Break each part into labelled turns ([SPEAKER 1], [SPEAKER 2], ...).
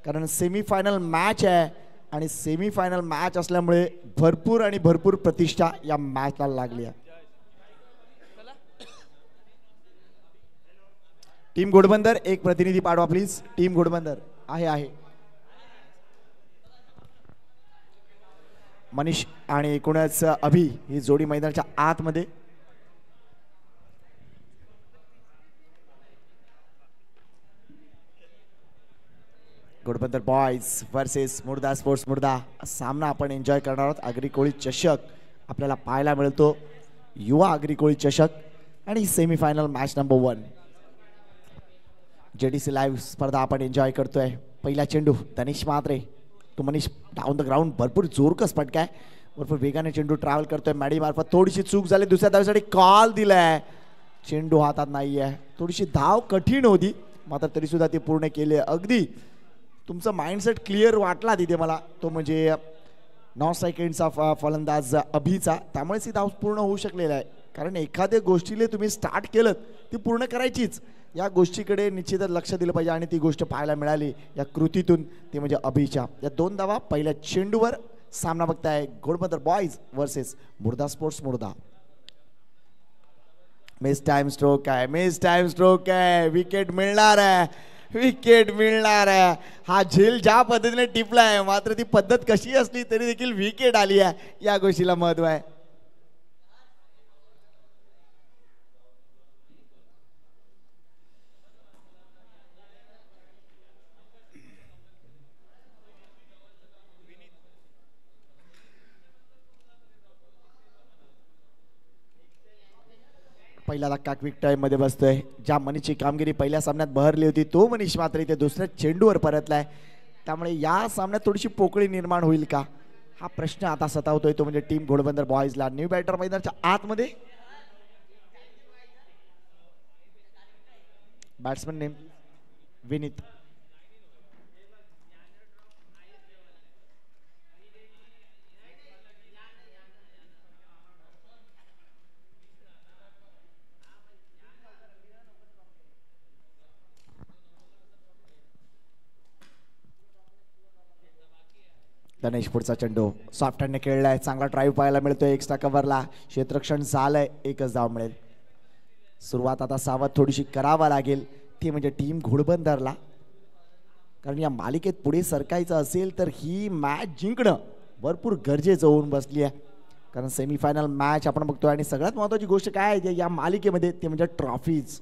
[SPEAKER 1] कारण semifinal match आहे आणि सेमीफायनल मॅच असल्यामुळे भरपूर प्रतिष्ठा या मॅचला लागली आहे. टीम घोडबंदर एक प्रतिनिधी पाठवा प्लीज. टीम घोडबंदर आहे. मनीष आणि एकूणच अभि ही जोडी मैदानाच्या आतमध्ये. घोडबंदर बॉयज वर्सेस मुर्दा स्पोर्ट्स मुर्दा सामना आपण एन्जॉय करणार आहोत. आगरी कोळी चषक आपल्याला पाहायला मिळतो, युवा आगरी कोळी चषक आणि semifinal match number 1 JDC live स्पर्धा आपण एन्जॉय करतोय. पहिला चेंडू तनिष म्हात्रे, तो मनीष डाऊन द ग्राउंड भरपूर जोरकस फटकाय, भरपूर वेगाने चेंडू ट्रॅव्हल करतोय मॅडी मार्फत. थोडीशी चूक झाली, दुसऱ्या धावेसाठी कॉल दिलाय, चेंडू हातात नाहीये. थोडीशी धाव कठीण होती मात्र तरी सुद्धा ती पूर्ण केली. अगदी तुमचं माइंडसेट क्लिअर वाटला तिथे मला, तो म्हणजे 9 सेकंडचा फलंदाज अभिचा, त्यामुळेच ही धाव पूर्ण होऊ शकलेला आहे. कारण एखाद्या गोष्टीला तुम्ही स्टार्ट केलं ती पूर्ण करायचीच, या गोष्टीकडे निश्चितच लक्ष दिलं पाहिजे आणि ती गोष्ट पाहायला मिळाली या कृतीतून, ती म्हणजे अभिच्या या 2 धावा पहिल्या चेंडूवर. सामना बघताय घोडबंदर बॉयज वर्सेस मुर्दा स्पोर्ट्स मुर्दा. मिस टाइम स्ट्रोक आहे, विकेट मिळणार आहे. हा झेल ज्या पद्धतीने टिपला आहे मात्र ती पद्धत कशी असली तरी देखील विकेट आली आहे, या गोष्टीला महत्व आहे. पहिला धक्का क्विक टाइम मध्ये बसतोय. ज्या मनीषची कामगिरी पहिल्या सामन्यात बहरली होती तो मनीष मात्र इथे दुसऱ्या चेंडूवर परतलाय, त्यामुळे या सामन्यात थोडीशी पोकळी निर्माण होईल का हा प्रश्न आता सतावतोय, तो म्हणजे टीम घोडबंदर बॉयजला. न्यू बॅटर मैदानाच्या आतमध्ये. Batsman name Vineet. गणेश पुढचा चेंडू सॉफ्ट हँडने खेळलाय, चांगला ड्राईव्ह पाहायला मिळतोय. एक्स्ट्रा कव्हरला क्षेत्ररक्षण झालंय, एकच धाव मिळेल. सुरुवात आता सावध थोडीशी करावा लागेल, ती म्हणजे टीम घोडबंदरला. कारण या मालिकेत पुढे सरकायचं असेल तर ही मॅच जिंकणं भरपूर गरजेचं होऊन बसली आहे. कारण सेमीफायनल मॅच आपण बघतोय आणि सगळ्यात महत्त्वाची गोष्ट काय आहे या मालिकेमध्ये ते म्हणजे ट्रॉफीज.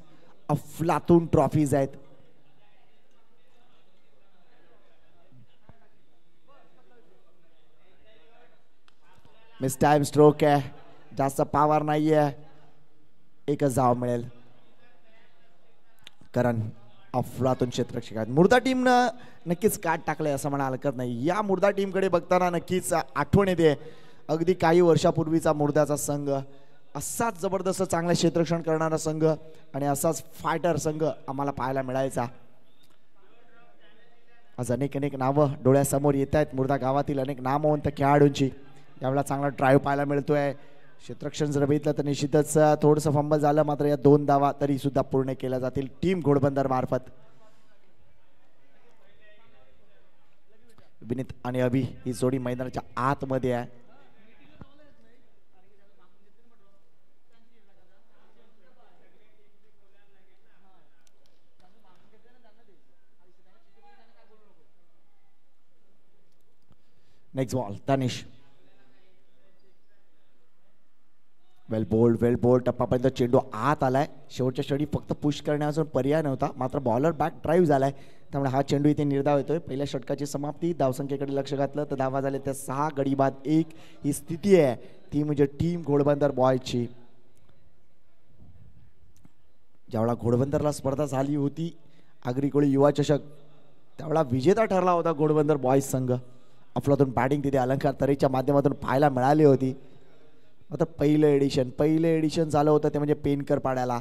[SPEAKER 1] अफलातून ट्रॉफीज आहेत. मिस टाइम स्ट्रोक आहे, जास्त पावर नाहीये, एकच धाव मिळेल. कारण अफलातून क्षेत्ररक्षक आहेत. मुर्दा टीमनं नक्कीच काट टाकलंय असं म्हणा हरकत नाही. या मुर्दा टीमकडे बघताना नक्कीच आठवण येते अगदी काही वर्षापूर्वीचा मुर्दाचा संघ. असाच जबरदस्त चांगलं क्षेत्ररक्षण करणारा संघ आणि असाच फायटर संघ आम्हाला पाहायला मिळायचा. आज अनेक नावं डोळ्यासमोर येत आहेत. मुर्दा गावातील अनेक नामवंत खेळाडूंची यावेळेला चांगला ड्राईव्ह पाहायला मिळतोय. क्षेत्ररक्षण जर बघितलं तर निश्चितच थोडंसं फंबल झालं, मात्र या 2 धावा तरी सुद्धा पूर्ण केल्या जातील टीम घोडबंदर मार्फत. विनीत आणि अभि ही जोडी मैदानाच्या आतमध्ये आहे. Next ball Tanish. Well bowled टप्पापर्यंत चेंडू आत आलाय. शेवटच्या क्षणी फक्त पुश करण्याचा पर्याय नव्हता, मात्र बॉलर बॅक ड्राईव्ह झालाय, त्यामुळे हा चेंडू इथे निर्धाव येतोय. पहिल्या षटकाची समाप्ती. धावसंख्येकडे लक्ष घातलं तर धावा झाले त्या 6 गडी बाद 1 ही स्थिती आहे, ती म्हणजे टीम घोडबंदर बॉयजची. ज्यावेळा घोडबंदरला स्पर्धा झाली होती आगरी कोळी युवा चषक, त्यावेळा विजेता ठरला होता घोडबंदर बॉयज संघ. अफलातून बॅटिंग तिथे अलंकार तरेच्या माध्यमातून पाहायला मिळाली होती. आता पहिलं एडिशन झालं होतं ते म्हणजे पेनकर पाड्याला,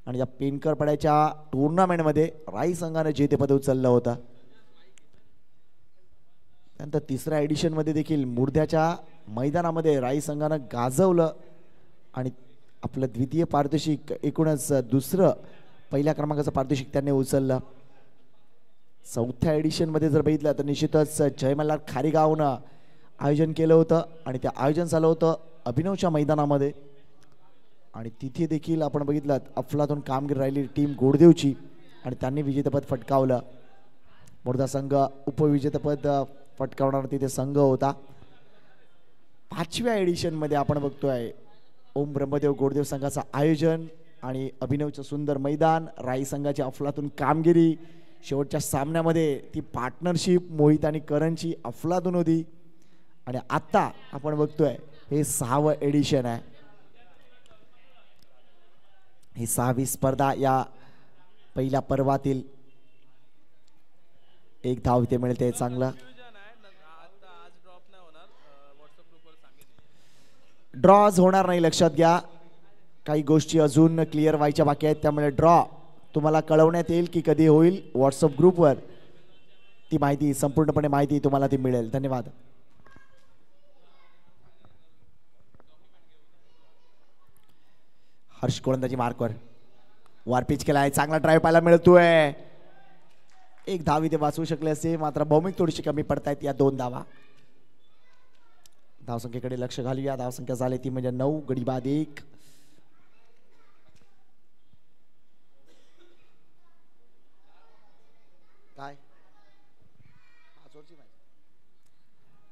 [SPEAKER 1] आणि या पेनकर पाड्याच्या टुर्नामेंटमध्ये राई संघाने जेतेपद उचललं होतं. त्यानंतर तिसऱ्या एडिशनमध्ये देखील मुर्द्याच्या मैदानामध्ये राई संघानं गाजवलं आणि आपलं द्वितीय पारितोषिक, एकूणच दुसरं पहिल्या क्रमांकाचं पारितोषिक त्यांनी उचललं. चौथ्या एडिशन मध्ये जर बघितलं तर निश्चितच जय मल्हार खारीगावनं आयोजन केलं होतं आणि ते आयोजन झालं होतं अभिनवच्या मैदानामध्ये आणि तिथे देखील आपण बघितलं अफलातून कामगिरी राहिली टीम गोडदेवची आणि त्यांनी विजेतेपद फटकावलं. मोरदा संघ उपविजेतेपद फटकावणार तिथे संघ होता. 5व्या एडिशन मध्ये आपण बघतोय ओम ब्रह्मदेव गोडदेव संघाचं आयोजन आणि अभिनवचं सुंदर मैदान, राई संघाची अफलातून कामगिरी. शेवटच्या सामन्यामध्ये ती पार्टनरशिप मोहित आणि करणची अफलातून होती आणि आता आपण बघतोय हे 6वं एडिशन आहे. ही 6वी स्पर्धा. या पहिल्या पर्वातील एक धाव इथे मिळते. चांगलं ड्रॉज होणार नाही, लक्षात घ्या. काही गोष्टी अजून क्लिअर व्हायच्या बाकी आहेत, त्यामुळे ड्रॉ तुम्हाला कळवण्यात येईल की कधी होईल. व्हॉट्सअप ग्रुपवर ती माहिती, संपूर्णपणे माहिती तुम्हाला ती मिळेल. धन्यवाद. हर्ष गोलंदाजी मार्कवर वारपीच केलाय. चांगला ड्राईव्ह पाहायला मिळतोय. एक धाव इथे वाचवू शकले असते, मात्र भौमिक थोडीशी कमी पडतायत या 2 धावा. धावसंख्येकडे लक्ष घालूया. धावसंख्या झाली ती म्हणजे 9 गडी बाद 1. काय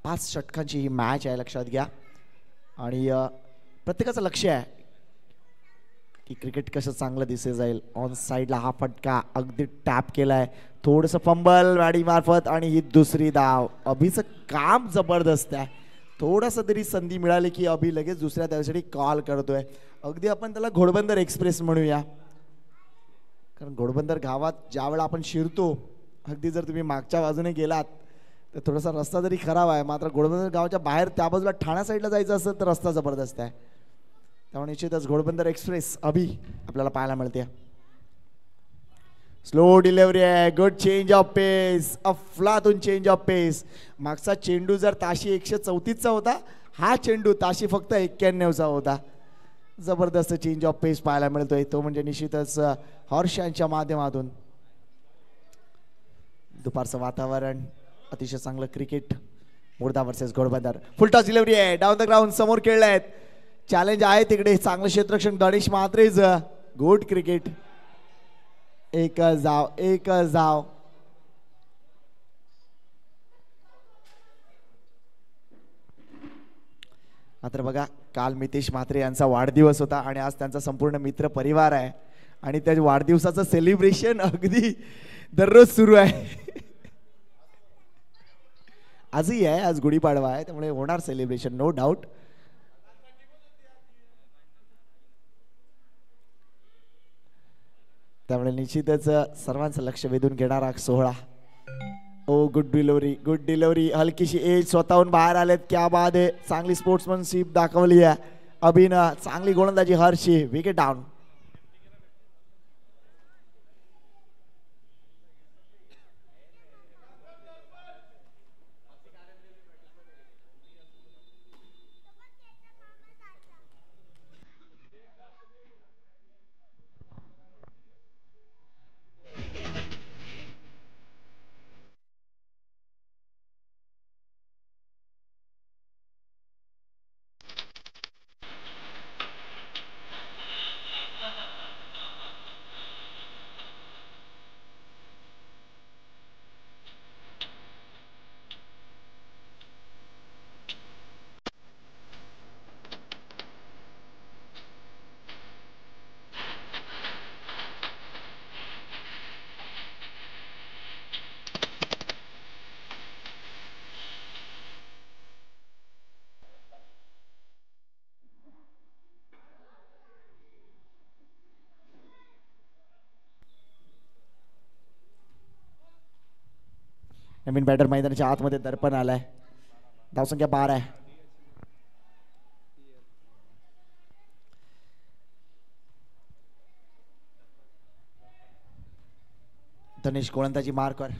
[SPEAKER 1] 5 षटकांची ही मॅच आहे, लक्षात घ्या. आणि प्रत्येकाचं लक्ष आहे की क्रिकेट कसं चांगलं दिसे जाईल. ऑन साईडला हा फटका अगदी टॅप केलाय, थोडंसं फंबल वाडी मार्फत आणि ही दुसरी धाव. अभिचं काम जबरदस्त आहे. थोडंसं तरी संधी मिळाली की अभि लगेच दुसऱ्या धावेसाठी कॉल करतोय. अगदी आपण त्याला घोडबंदर एक्सप्रेस म्हणूया, कारण घोडबंदर गावात ज्यावेळेला आपण शिरतो, अगदी जर तुम्ही मागच्या बाजूने गेलात तर थोडासा रस्ता जरी खराब आहे, मात्र घोडबंदर गावाच्या बाहेर त्या बाजूला ठाणा साईडला जायचं असेल तर रस्ता जबरदस्त आहे. त्यामुळे निश्चितच घोडबंदर एक्सप्रेस अभि आपल्याला पाहायला मिळते. स्लो डिलिव्हरी आहे. गुड चेंज ऑफ पेस, अफलातून चेंज ऑफ पेस. मागचा चेंडू जर ताशी 134चा होता, हा चेंडू ताशी फक्त 91चा होता. जबरदस्त चेंज ऑफ पेस पाहायला मिळतोय, तो म्हणजे निश्चितच हर्ष यांच्या माध्यमातून. दुपारचं वातावरण, अतिशय चांगलं क्रिकेट. मुर्दा वर्सेस घोडबंदर. फुलटॉस डिलिव्हरी आहे, डाऊन द ग्राउंड, समोर खेळलायत. चॅलेंज आहे तिकडे, चांगलं क्षेत्ररक्षण गणेश म्हात्रेच. Good cricket. एकच धाव. मात्र बघा, काल मितेश म्हात्रे यांचा वाढदिवस होता आणि आज त्यांचा संपूर्ण मित्र परिवार आहे आणि त्या वाढदिवसाचं सेलिब्रेशन अगदी दररोज सुरू आहे. आजही आहे, आज गुढीपाडवा आहे, त्यामुळे होणार सेलिब्रेशन, नो डाऊट. त्यामुळे निश्चितच सर्वांचं लक्ष वेधून घेणारा सोहळा. ओ गुड डिलिव्हरी, हलकीशी एज, स्वतःहून बाहेर आलेत. क्या बाद आहे. चांगली स्पोर्ट्समनशिप दाखवली आहे अभिनं. चांगली गोलंदाजी हर्षी. Wicket down. नवीन बॅटर मैदानाच्या आतमध्ये दर्पण आलाय. धावसंख्या 12 आहे. धनेश गोलंदाजी मार्कवर.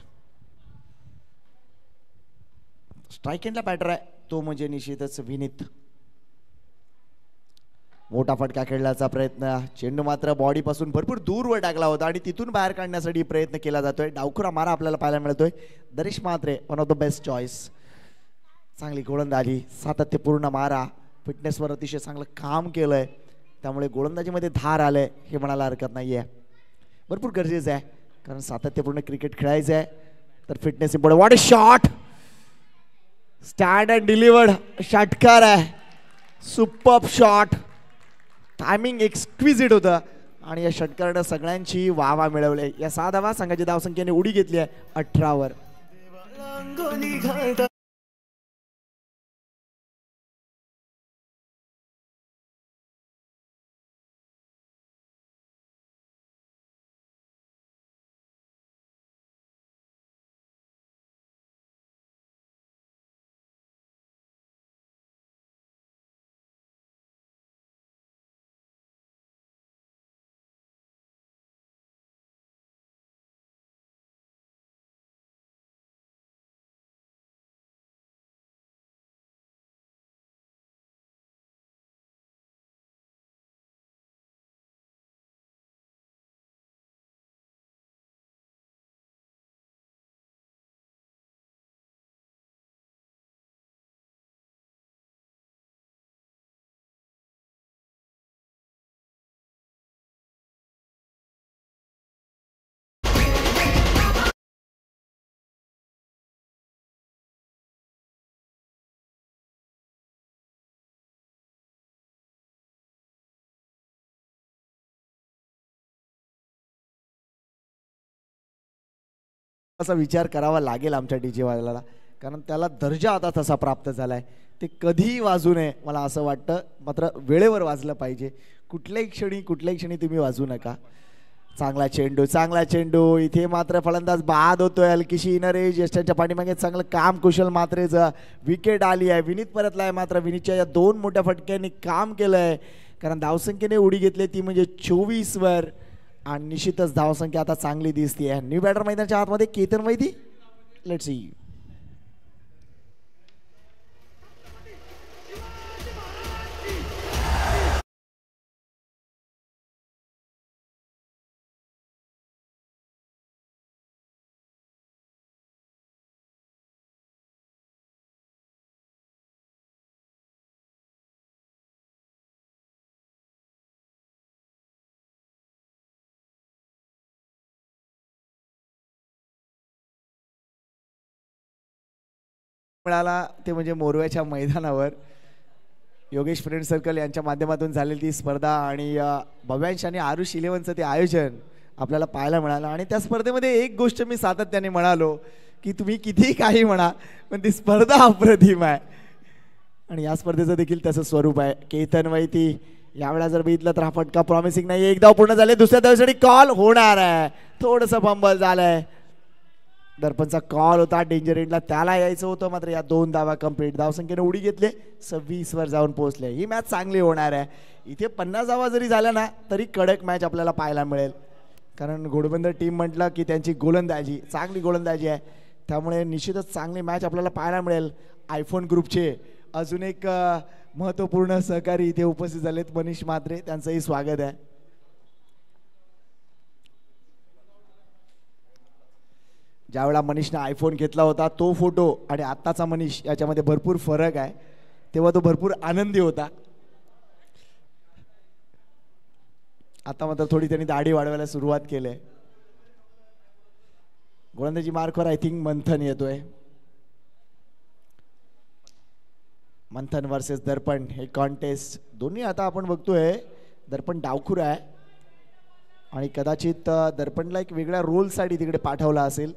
[SPEAKER 1] स्ट्राईक एंडला बॅटर आहे तो म्हणजे निश्चितच विनीत. मोठा फटका खेळण्याचा प्रयत्न, चेंडू मात्र बॉडी पासून भरपूर दूरवर टाकला होता आणि तिथून बाहेर काढण्यासाठी प्रयत्न केला जातोय. डावखुरा मारा आपल्याला पाहायला मिळतोय. Darish Mhatre one of the best choice. चांगली गोलंदाजी, सातत्यपूर्ण मारा, फिटनेसवर अतिशय चांगलं काम केलंय, त्यामुळे गोलंदाजीमध्ये धार आलंय हे म्हणायला हरकत नाहीये. भरपूर गरजेचं आहे कारण सातत्यपूर्ण क्रिकेट खेळायचं आहे तर fitness important. What a shot, stand and delivered षटकार आहे. सुपर्ब शॉट, टायमिंग एक्सक्विजिट होतं आणि या षटकारानं सगळ्यांची वाह मिळवली. या 6 धावा संघाची धावसंख्येने उडी घेतली आहे 18 वर. असा विचार करावा लागेल आमच्या डीजे वाल्याला, कारण त्याला दर्जा आता तसा प्राप्त झालाय. ते कधीही वाजू नये मला असं वाटतं, मात्र वेळेवर वाजलं पाहिजे. कुठल्याही क्षणी तुम्ही वाजू नका. चांगला चेंडू, चांगला चेंडू. इथे मात्र फलंदाज बाद होतोय. हलकीशी इनर एज, यष्टांच्या पाठीमागे चांगलं काम कुशल मात्रेचं. विकेट आली आहे. विनीत परतलाय, मात्र विनीतच्या या 2 मोठ्या फटक्यांनी काम केलंय कारण धावसंख्येने उडी घेतली ती म्हणजे 24 वर आणि निश्चितच धावसंख्या आता चांगली दिसतीये. न्यू बॅटर मैदानाच्या आतमध्ये केतन वैदी. Let's see. मिळाला ते म्हणजे मोरव्याच्या मैदानावर योगेश फ्रेंड सर्कल यांच्या माध्यमातून झालेली ती स्पर्धा आणि भव्यांश आणि आरुष 11चं ते आयोजन आपल्याला पाहायला मिळालं. आणि त्या स्पर्धेमध्ये एक गोष्ट मी सातत्याने म्हणालो की तुम्ही कितीही काही म्हणा पण ती स्पर्धा अप्रतिम आहे आणि या स्पर्धेचं देखील तसं स्वरूप आहे. केतन वैती यावेळा जर बघितलं तर हा फटका प्रॉमिसिंग नाही. एक धाव पूर्ण झाले, दुसऱ्या धावेसाठी कॉल होणार आहे. थोडंसं फंबल झालंय. दर्पणचा कॉल होता, डेंजर एंडला त्याला यायचं होतं, मात्र या 2 धावा कंप्लीट. धावसंख्येने उडी घेतले, 26 वर जाऊन पोहोचले. ही मॅच चांगली होणार आहे. इथे 50 धावा जरी झाल्या ना तरी कडक मॅच आपल्याला पाहायला मिळेल, कारण घोडबंदर टीम म्हटलं की त्यांची गोलंदाजी चांगली गोलंदाजी आहे, त्यामुळे निश्चितच चांगली मॅच आपल्याला पाहायला मिळेल. आयफोन ग्रुपचे अजून एक महत्त्वपूर्ण सहकारी इथे उपस्थित झालेत, मनीष म्हात्रे, त्यांचंही स्वागत आहे. ज्यावेळा मनीषने आयफोन घेतला होता तो फोटो आणि आत्ताचा मनीष याच्यामध्ये भरपूर फरक आहे. तेव्हा तो भरपूर आनंदी होता. आता मात्र थोडी त्यांनी दाढी वाढवायला सुरुवात केली. गोलंदाजी मार्कवर आय थिंक मंथन येतोय. मंथन वर्सेस दर्पण हे कॉन्टेस्ट दोन्ही आता आपण बघतोय. दर्पण डावखुरा आहे आणि कदाचित दर्पणला एक वेगळ्या रोलसाठी तिकडे पाठवला असेल.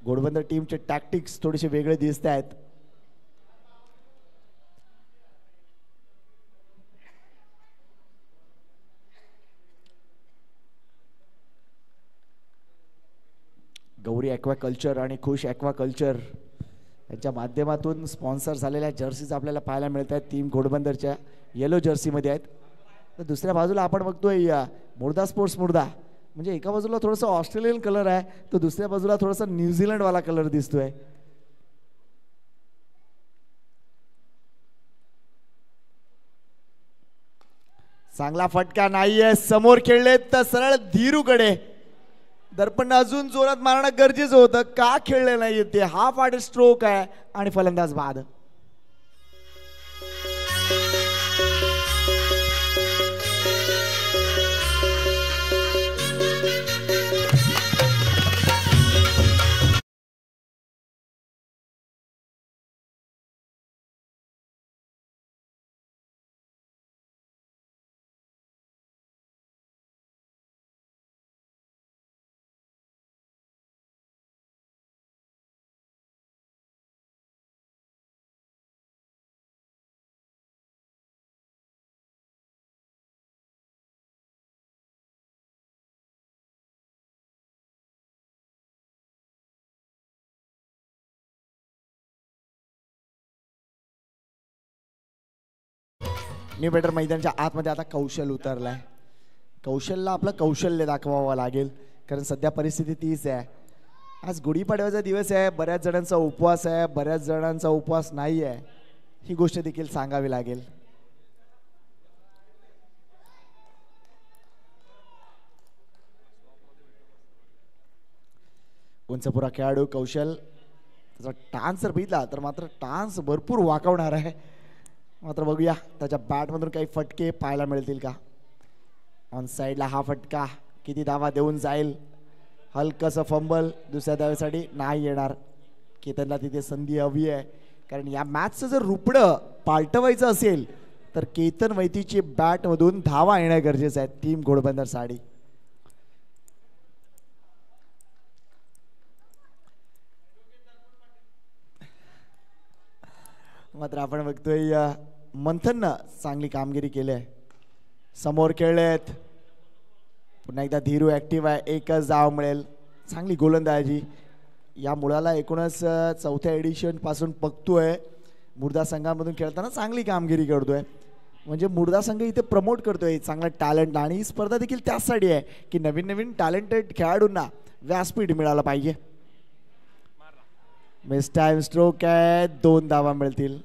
[SPEAKER 1] घोडबंदर टीमचे टॅक्टिक्स थोडेसे वेगळे दिसत आहेत. गौरी ॲक्वाकल्चर आणि खुश ॲक्वाकल्चर यांच्या माध्यमातून स्पॉन्सर झालेल्या जर्सीज आपल्याला पाहायला मिळत आहेत. टीम घोडबंदरच्या येलो जर्सीमध्ये आहेत. तर दुसऱ्या बाजूला आपण बघतोय मुर्दा स्पोर्ट्स मुर्दा, म्हणजे एका बाजूला थोडंसं ऑस्ट्रेलियन कलर आहे तर दुसऱ्या बाजूला थोडासा न्यूझीलंड वाला कलर दिसतोय. चांगला फटका नाहीये, समोर खेळलेत तर सरळ धीरूकडे. दर्पण अजून जोरात मारणं गरजेचं होतं, का खेळले नाहीये ते. हाफ हार्ड स्ट्रोक आहे आणि फलंदाज बाद. न्यू बेटर मैदानाच्या आतमध्ये आता कौशल उतरलाय. कौशलला आपलं कौशल्य दाखवावं लागेल, कारण सध्या परिस्थिती तीच आहे. आज गुढीपाडव्याचा दिवस आहे, बऱ्याच जणांचा उपवास आहे, बऱ्याच जणांचा उपवास नाही आहे, ही गोष्ट देखील सांगावी लागेल. उंचपुरा खेळाडू कौशल, त्याचा टान्स जर बघितला तर मात्र टान्स भरपूर वाकवणार आहे. मात्र बघूया त्याच्या बॅटमधून काही फटके पाहायला मिळतील का. ऑन साईडला हा फटका किती धावा देऊन जाईल. हलकसं फंबल दुसऱ्या धावेसाठी नाही येणार. केतनला तिथे संधी हवी आहे, कारण या मॅचचं जर रुपडं पालटवायचं असेल तर केतन वैतीची बॅटमधून धावा येणं गरजेचं आहे. टीम घोडबंदर साडी. मात्र आपण बघतोय मंथननं चांगली कामगिरी केली आहे. समोर खेळलेत, पुन्हा एकदा धीरू ऍक्टिव्ह आहे, एकच धाव मिळेल. चांगली गोलंदाजी. या मुलाला एकूणच चौथ्या एडिशन पासून बघतोय, मुर्दा संघामधून खेळताना चांगली कामगिरी करतोय. म्हणजे मुर्दा संघ इथे प्रमोट करतोय चांगला टॅलेंट, आणि ही स्पर्धा देखील त्यासाठी आहे की नवीन नवीन टॅलेंटेड खेळाडूंना व्यासपीठ मिळालं पाहिजे. मिस टाइम स्ट्रोक आहे, 2 धावा मिळतील.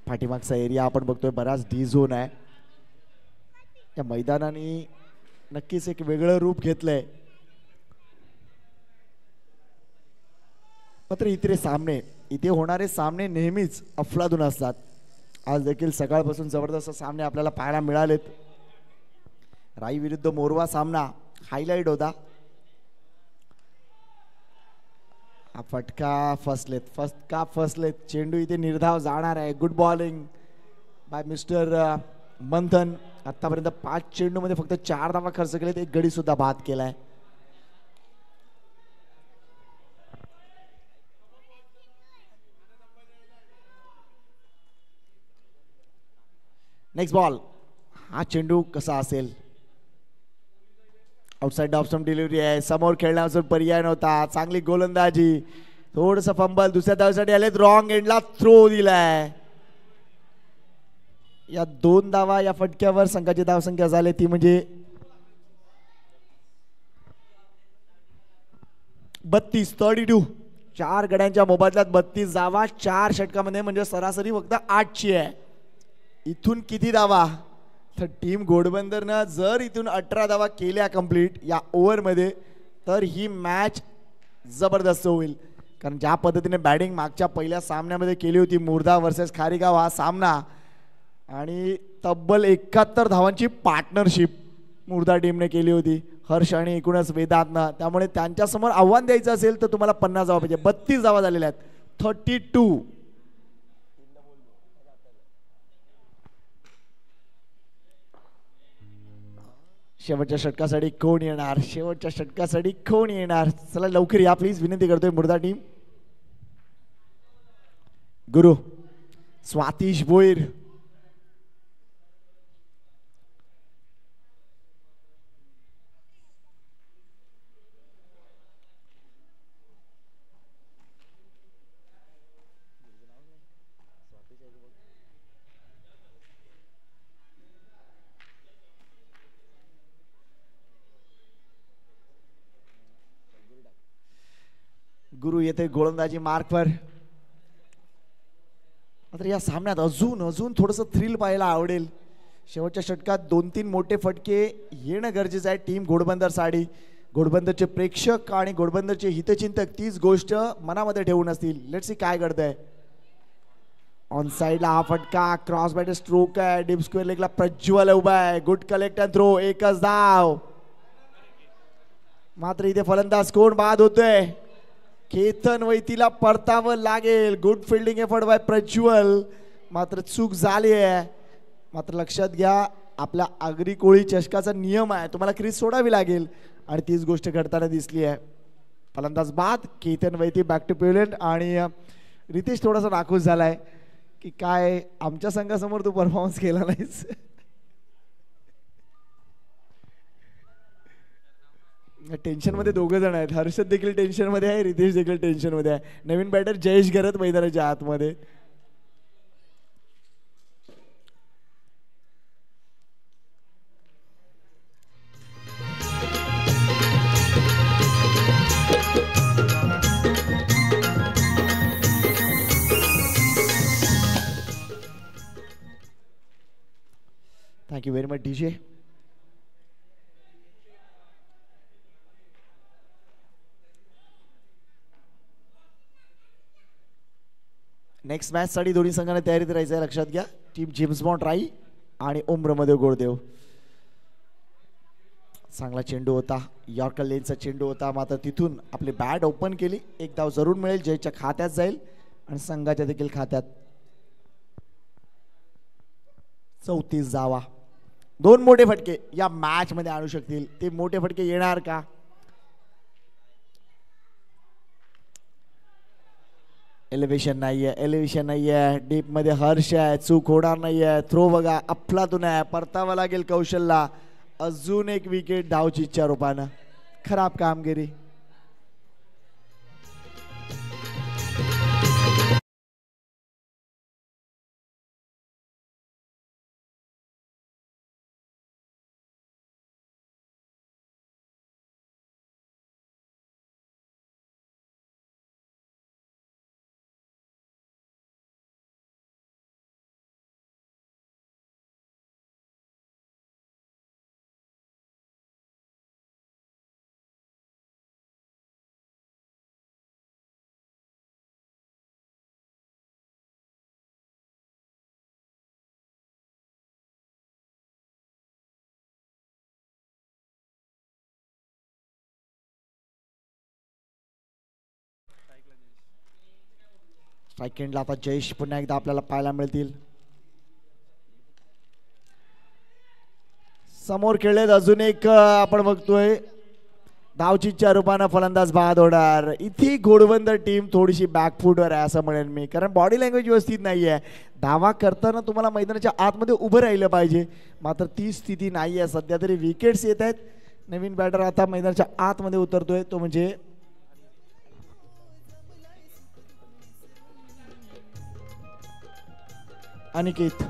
[SPEAKER 1] पाठीमागचा एरिया आपण बघतोय बराच डी झोन आहे. या मैदानाने नक्कीच एक वेगळं रूप घेतलंय. मात्र इथे होणारे सामने नेहमीच अफलातून असतात. आज देखील सकाळपासून जबरदस्त सामने आपल्याला पाहायला मिळालेत. राई विरुद्ध मोरवा सामना हायलाइट होता. हा फटका फसलेत. चेंडू इथे निर्धाव जाणार आहे. गुड बॉलिंग बाय मिस्टर मंथन. आतापर्यंत 5 चेंडूमध्ये फक्त 4 धावा खर्च केलेत, 1 गडी सुद्धा बाद केलाय. Next ball. हा चेंडू कसा असेल. आउटसाइड ऑफ स्टंप डिलिव्हरी आहे. समोर खेळण्याचा पर्याय नव्हता. चांगली गोलंदाजी. थोडस फंबल. दुसऱ्या धावेसाठी आलेत. रॉंग एंडला थ्रो दिलाय. या 2 धावा या फटक्यावर संघाची धावसंख्या झाली ती म्हणजे 32. 4 गड्यांच्या मोबदल्यात 32 धावा 4 षटकामध्ये, म्हणजे सरासरी फक्त 8ची आहे. इथून किती धावा. तर टीम घोडबंदरनं जर इथून 18 धावा केल्या कंप्लीट या ओव्हरमध्ये तर ही मॅच जबरदस्त होईल. कारण ज्या पद्धतीने बॅटिंग मागच्या पहिल्या सामन्यामध्ये केली होती, मुर्दा वर्सेस खारीगाव हा सामना, आणि तब्बल 71 धावांची पार्टनरशिप मुर्दा टीमने केली होती, हर्ष आणि एकूणच वेदांतनं. त्यामुळे त्यांच्यासमोर आव्हान द्यायचं असेल तर तुम्हाला 50 धावा पाहिजे. 32 धावा झालेल्या आहेत. 32. शेवटच्या षटकासाठी कोण येणार. चला लवकर या प्लीज, विनंती करतोय मुर्दा टीम. गुरु स्वातिश भोईर. गुरु येथे गोलंदाजी मार्कवर. मात्र या सामन्यात अजून थोडंसं थ्रिल पाहायला आवडेल. शेवटच्या षटकात 2-3 मोठे फटके येणं गरजेचं आहे टीम घोडबंदरसाठी. घोडबंदरचे प्रेक्षक आणि घोडबंदरचे हितचिंतक तीच गोष्ट मनामध्ये ठेवून असतील. लेट्स सी काय घडतंय. ऑन साइडला हा फटका, क्रॉस बॅट स्ट्रोक आहे, डीप स्क्वेअर लेगला प्रज्वल उभा आहे. गुड कलेक्ट अँड थ्रो, एकच धाव. मात्र इथे फलंदाज कोण बाद होतोय. केतन वैतीला परतावं लागेल. Good fielding effort bye Prajwal, मात्र चूक झाली आहे. मात्र लक्षात घ्या, आपल्या आगरी कोळी चषकाचा नियम आहे, तुम्हाला क्रीज सोडावी लागेल आणि तीच गोष्ट घडताना दिसली आहे. फलंदाज बाद, केतन वैती बॅक टू पेव्हलियन. आणि रितेश थोडासा नाखुश झालाय की काय आमच्या संघासमोर तू परफॉर्मन्स केला नाहीस. टेन्शन मध्ये दोघं जण आहेत. हर्षद देखील टेन्शन मध्ये आहे, रितेश देखील टेन्शन मध्ये आहे. नवीन बॅटर जयेश घरत मैदानाच्या आतमध्ये. Thank you very much DJ. Next match साठी दोन्ही संघाने तयारीत राहायचं आहे. लक्षात घ्या, टीम जेम्स बॉन्ड राई आणि ओम्रमदेव गोडदेव. चांगला चेंडू होता, यॉर्कर लेनचा चेंडू होता, मात्र तिथून आपली बॅट ओपन केली. एक धाव जरूर मिळेल, जयच्या खात्यात जाईल आणि संघाच्या देखील खात्यात. 34 धावा. 2 मोठे फटके या मॅच मध्ये आणू शकतील. ते मोठे फटके येणार का. एलिव्हेशन नाहीये. डीप मध्ये हर्ष आहे, चूक होणार नाहीये. थ्रो बघा, अफलातून आहे, परतावा लागेल कौशलला. अजून एक विकेट धावचीच्या रूपानं. खराब कामगिरी. स्ट्राईक आता जयेश पुन्हा एकदा आपल्याला पाहायला मिळतील. समोर खेळलेत अजून एक आपण बघतोय. धावचीच्या रूपानं फलंदाज बाद होणार. इथे घोडबंदर टीम थोडीशी बॅकफूटवर आहे असं म्हणेन मी, कारण बॉडी लँग्वेज व्यवस्थित नाही आहे. धावा करताना तुम्हाला मैदानाच्या आतमध्ये उभं राहिलं पाहिजे, मात्र ती स्थिती नाही आहे सध्या तरी. विकेट्स येत आहेत. नवीन बॅटर आता मैदानाच्या आतमध्ये उतरतोय, तो म्हणजे अनिकेत.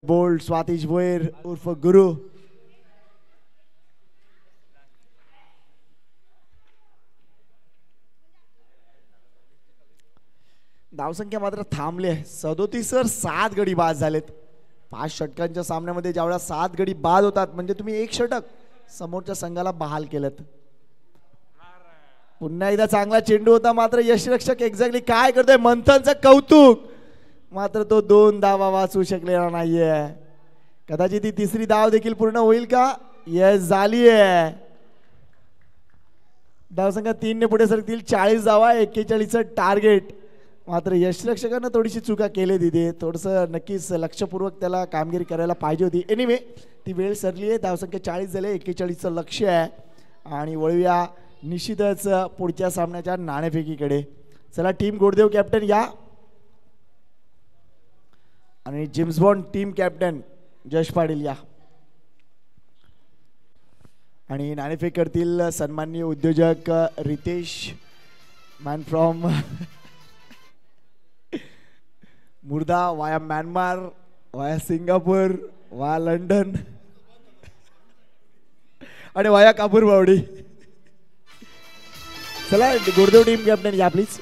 [SPEAKER 1] बोल्ड स्वातिश भोयर उर्फ गुरु. धावसंख्या मात्र थांबली आहे. 37वर 7 गडी बाद झालेत. 5 षटकांच्या सामन्यामध्ये ज्यावेळेला 7 गडी बाद होतात म्हणजे तुम्ही एक षटक समोरच्या संघाला बहाल केलं. पुन्हा एकदा चांगला चेंडू होता, मात्र यशरक्षक एक्झॅक्टली काय करतोय. मंथनचं कौतुक, मात्र तो 2 धावा वाचवू शकलेला नाहीये. कदाचित ती तिसरी धाव देखील पूर्ण होईल का. यस, झाली आहे. धावसंख्या 3 ने पुढे सरकतील. 40 धावा, 41चं टार्गेट. मात्र यशरक्षकांना थोडीशी चुका केली तिथे. थोडंसं नक्कीच लक्षपूर्वक त्याला कामगिरी करायला पाहिजे होती. एनिवे ती वेळ सरली आहे. धावसंख्या 40 झाले, 41चं लक्ष आहे. आणि वळूया निश्चितच पुढच्या सामन्याच्या नाणेफेकीकडे. चला, टीम गोडदेव कॅप्टन या आणि जेम्स बॉन्ड टीम कॅप्टन जश पाटील या. आणि नाणेफेक करतील सन्माननीय उद्योजक रितेश मॅन फ्रॉम मुर्दा वाया म्यानमार वाया सिंगापूर वाया लंडन आणि वाया कापूर बावडी. चला गुरुदेव टीम कॅप्टन या प्लीज.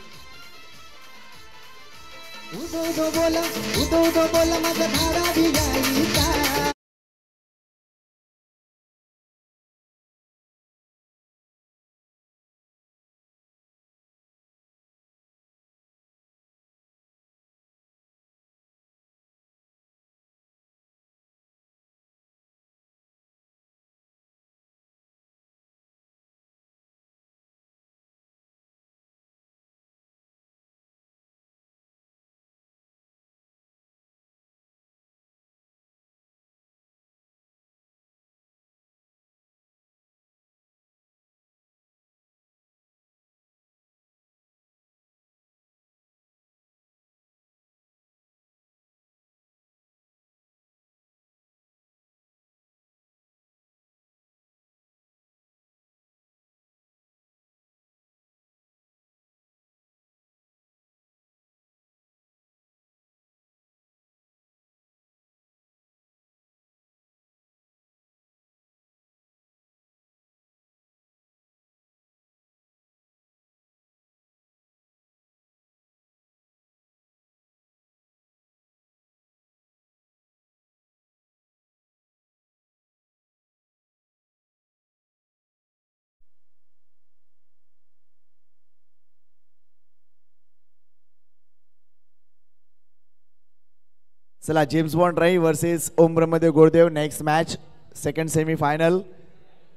[SPEAKER 1] चला James Bond Rai versus Om Brahmadev Gordev next match second semifinal.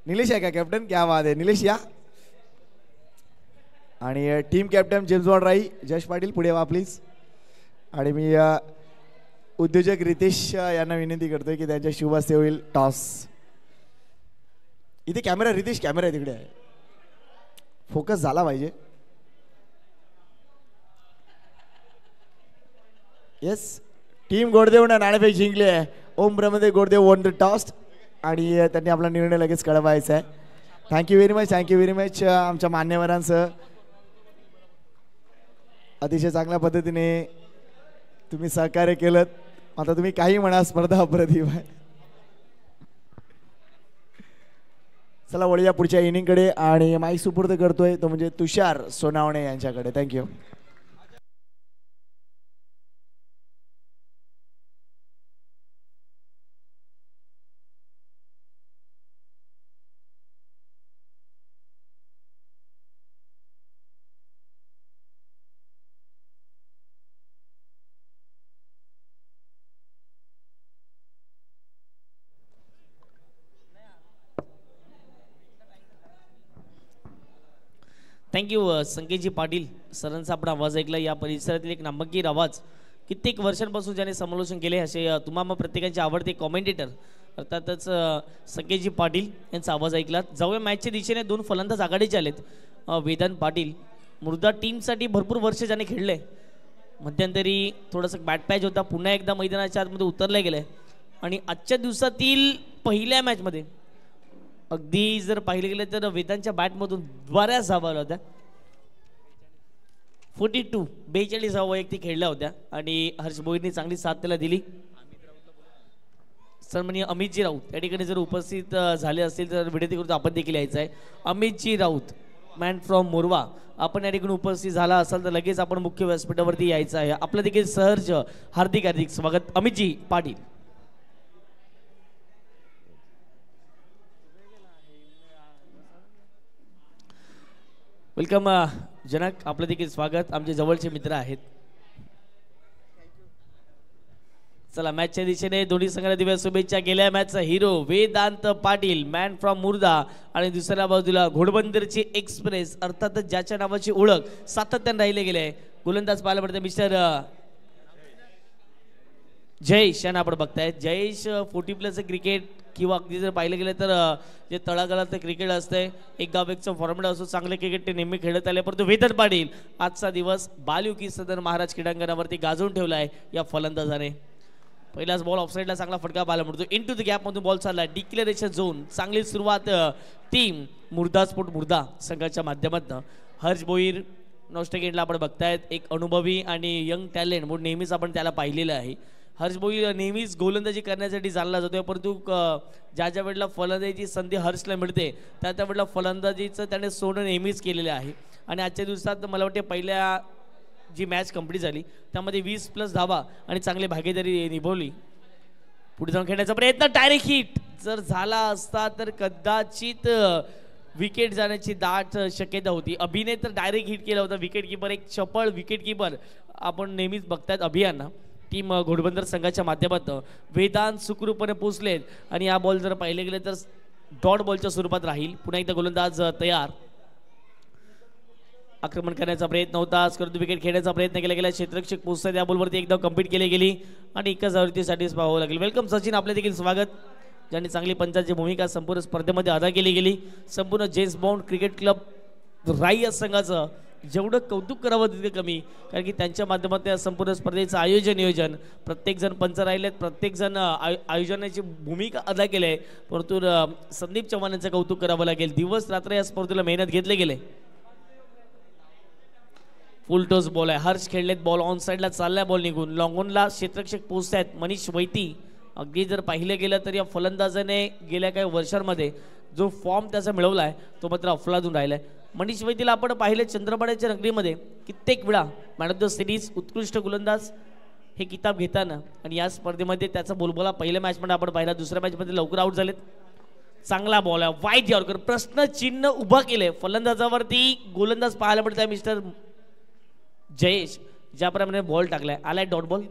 [SPEAKER 1] Nilesh आहे का कॅप्टन? क्या बात आहे निलेश या. आणि टीम कॅप्टन जेम्स बॉन्ड राई जश पाटील पुढे वा प्लीज. आणि मी उद्योजक रितेश यांना विनंती करतोय की त्यांच्या शुभ हस्ते होईल टॉस. इथे कॅमेरा रितेश कॅमेरा आहे तिकडे आहे फोकस झाला पाहिजे. येस टीम गोरदेवनं नाणेफेक जिंकली आहे. ओम ब्रह्मदेव गोरदेव वॉन द टॉस आणि त्यांनी आपला निर्णय लगेच कळवायचा आहे. थँक्यू व्हेरी मच आमच्या मान्यवरांसह अतिशय चांगल्या पद्धतीने तुम्ही सहकार्य केलं. आता तुम्ही काही म्हणा स्पर्धा अप्रतिम आहे. चला वळूया पुढच्या इनिंगकडे आणि माईक सुपूर्द करतोय तो म्हणजे तुषार सोनावणे यांच्याकडे. थँक्यू.
[SPEAKER 2] थँक्यू संकेतजी पाटील सरांचा आपण आवाज ऐकला. या परिसरातील एक नामांकित आवाज कित्येक वर्षांपासून ज्याने समालोचन केले असे तुम्हाला प्रत्येकाचे आवडते कॉमेंटेटर अर्थातच संकेतजी पाटील यांचा आवाज ऐकला. जाऊया मॅचच्या दिशेने दोन फलंदाज आघाडीचे आलेत. वेदांत पाटील मुर्दा टीमसाठी भरपूर वर्ष ज्याने खेळले. मध्यंतरी थोडंसं बॅट पॅच होता पुन्हा एकदा मैदानाच्या आतमध्ये उतरले गेले आणि आजच्या दिवसातील पहिल्या मॅचमध्ये अगदी जर पाहिले गेले तर वेदांच्या बॅटमधून बऱ्याच धावा आल्या होत्या. 42 धावा वैयक्तिक खेळल्या होत्या आणि हर्ष बोईंनी चांगली साथ त्याला दिली. सन्माननीय अमितजी राऊत या ठिकाणी जर उपस्थित झाले असतील तर विनंती करतो आपण देखील यायचं आहे. अमितजी राऊत मॅन फ्रॉम मोरवा आपण या ठिकाणी उपस्थित झाला असाल तर लगेच आपण मुख्य व्यासपीठावरती यायचं आहे. आपलं देखील सहर्ष हार्दिक हार्दिक स्वागत अमितजी पाटील. वेलकम जनक आपलं देखील स्वागत. आमचे जवळचे मित्र आहेत. चला मॅचच्या दिशेने दोन्ही संघाला दिव्या शुभेच्छा. गेल्या मॅचचा hero Vedant Patil man from Murda आणि दुसऱ्या बाजूला घोडबंदरची एक्सप्रेस अर्थातच ज्याच्या नावाची ओळख सातत्याने राहिले गेले गोलंदाज पाहायला पडते मिस्टर जयेश यांना आपण बघताय. जयेश 40+ क्रिकेट किंवा अगदी जर पाहिलं गेलं तर जे तळागाळात क्रिकेट असते एक गाव एकचा फॉर्म्युला असो चांगले क्रिकेट ते नेहमी खेळत आले. परंतु वेदांत पाटील आजचा दिवस बालयुकी सदन महाराज क्रीडांगणावरती गाजवून ठेवला आहे या फलंदाजाने. पहिलाच बॉल ऑफसाईडला चांगला फटका पाहायला मिळतो. इनटू द गॅप मधून बॉल चालला डिक्लेरेशन झोन. चांगली सुरुवात टीम मुर्दा स्पोर्ट मुर्दा संघाच्या माध्यमातून. हर्ष भोईर नॉस्टेक एंडला आपण बघतायत एक अनुभवी आणि यंग टॅलेंट म्हणून नेहमीच आपण त्याला पाहिलेलं आहे. हर्ष भोईर नेहमीच गोलंदाजी करण्यासाठी जाणला जातो, परंतु ज्या ज्या वेळेला फलंदाजीची संधी हर्षला मिळते त्या त्या वेळेला फलंदाजीचं त्याने सोडणं नेहमीच केलेलं आहे. आणि आजच्या दिवसात मला वाटते पहिल्या जी मॅच कंप्लीट झाली त्यामध्ये 20+ धावा आणि चांगली भागीदारी निभवली. पुढे जाऊन खेळण्याचा प्रयत्न डायरेक्ट हिट जर झाला असता तर कदाचित विकेट जाण्याची दाट शक्यता होती. अभिने तर डायरेक्ट हिट केला होता. विकेट किपर एक चपळ विकेट किपर आपण नेहमीच बघतायत अभियांना. टीम घोडबंदर संघाच्या माध्यमातून वेदांत सुखरूपणे पोहोचलेत आणि हा बॉल जर पाहिले गेले तर डॉट बॉलच्या स्वरूपात राहील. पुन्हा एकदा गोलंदाज तयार. आक्रमण करण्याचा प्रयत्न होता, परंतु विकेट खेळण्याचा प्रयत्न केला गेला. क्षेत्ररक्षक पोहोचतात या बॉलवरती एकदा कम्प्लीट केली गेली आणि एकच आवृत्तीसाठीच पाहावं लागेल. वेलकम सचिन, आपले देखील स्वागत. ज्यांनी चांगली पंचाची भूमिका संपूर्ण स्पर्धेमध्ये अदा केली गेली. संपूर्ण जेम्स बॉन्ड क्रिकेट क्लब राई या संघाचं जेवढं कौतुक करावं तितकं कमी, कारण की त्यांच्या माध्यमातून या संपूर्ण स्पर्धेचं नियोजन प्रत्येकजण पंच राहिलेत, प्रत्येकजण आयोजनाची भूमिका अदा केली आहे. परंतु संदीप चव्हाण यांचं कौतुक करावं लागेल. दिवस रात्र या स्पर्धेला मेहनत घेतले गेले. फुल टॉस बॉल आहे. हर्ष खेळलेत. बॉल ऑन साईडला चाललाय. बॉल निघून लॉंगॉनला क्षेत्ररक्षक पोहोचतायत मनीष वैती. अगदी जर पाहिलं गेलं तर या फलंदाजाने गेल्या काही वर्षांमध्ये जो फॉर्म त्याचा मिळवला आहे तो मात्र अफलातून राहिलाय. मनीष वैतीला आपण पाहिले चंद्रपाड्याच्या नगरीमध्ये कित्येक वेळा मॅन ऑफ द सिरीज उत्कृष्ट गोलंदाज हे किताब घेताना, आणि या स्पर्धेमध्ये त्याचा बोलबोला पहिल्या मॅचमध्ये आपण पाहिला. दुसऱ्या मॅचमध्ये लवकर आउट झालेत. चांगला बॉल आहे. वाईट यॉर्कर प्रश्न चिन्ह उभा केले फलंदाजावरती. गोलंदाज पाहायला पडतोय मिस्टर जयेश. ज्याप्रमाणे बॉल टाकलाय आलाय डॉट बॉल.